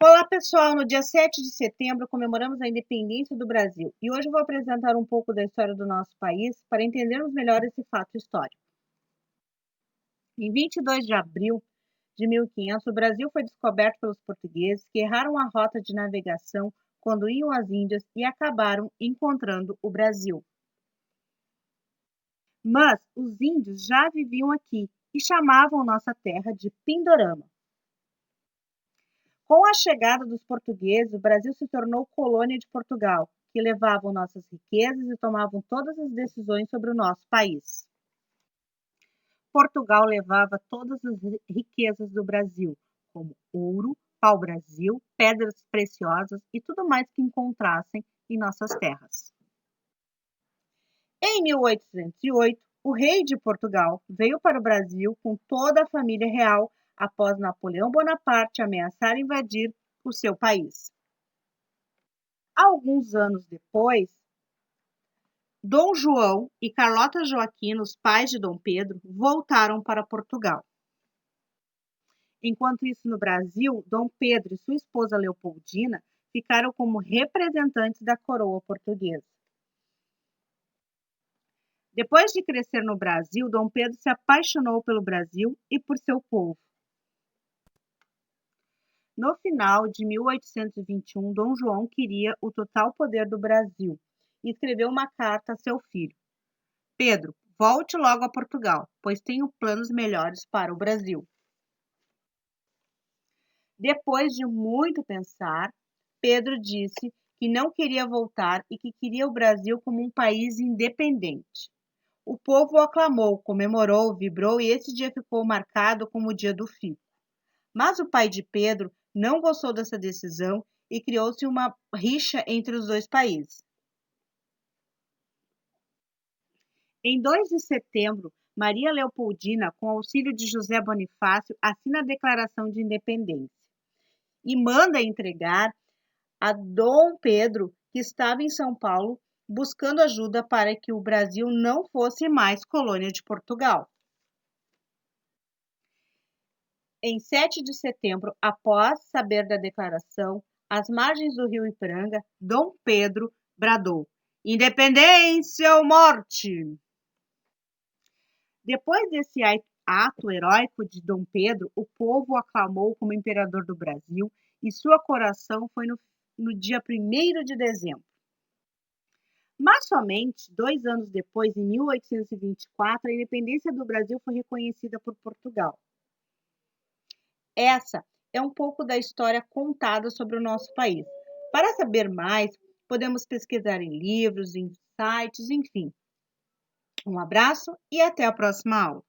Olá pessoal, no dia 7 de setembro comemoramos a independência do Brasil e hoje eu vou apresentar um pouco da história do nosso país para entendermos melhor esse fato histórico. Em 22 de abril de 1500, o Brasil foi descoberto pelos portugueses que erraram a rota de navegação quando iam às Índias e acabaram encontrando o Brasil. Mas os índios já viviam aqui e chamavam nossa terra de Pindorama. Com a chegada dos portugueses, o Brasil se tornou colônia de Portugal, que levavam nossas riquezas e tomavam todas as decisões sobre o nosso país. Portugal levava todas as riquezas do Brasil, como ouro, pau-brasil, pedras preciosas e tudo mais que encontrassem em nossas terras. Em 1808, o rei de Portugal veio para o Brasil com toda a família real após Napoleão Bonaparte ameaçar invadir o seu país. Alguns anos depois, Dom João e Carlota Joaquina, os pais de Dom Pedro, voltaram para Portugal. Enquanto isso, no Brasil, Dom Pedro e sua esposa Leopoldina ficaram como representantes da coroa portuguesa. Depois de crescer no Brasil, Dom Pedro se apaixonou pelo Brasil e por seu povo. No final de 1821, Dom João queria o total poder do Brasil e escreveu uma carta a seu filho. Pedro, volte logo a Portugal, pois tenho planos melhores para o Brasil. Depois de muito pensar, Pedro disse que não queria voltar e que queria o Brasil como um país independente. O povo o aclamou, comemorou, vibrou e esse dia ficou marcado como o dia do fico. Mas o pai de Pedro não gostou dessa decisão e criou-se uma rixa entre os dois países. Em 2 de setembro, Maria Leopoldina, com auxílio de José Bonifácio, assina a Declaração de Independência e manda entregar a Dom Pedro, que estava em São Paulo, buscando ajuda para que o Brasil não fosse mais colônia de Portugal. Em 7 de setembro, após saber da declaração, às margens do rio Ipiranga, Dom Pedro bradou: Independência ou morte! Depois desse ato heróico de Dom Pedro, o povo o aclamou como imperador do Brasil e sua coroação foi no dia 1º de dezembro. Mas somente 2 anos depois, em 1824, a independência do Brasil foi reconhecida por Portugal. Essa é um pouco da história contada sobre o nosso país. Para saber mais, podemos pesquisar em livros, em sites, enfim. Um abraço e até a próxima aula.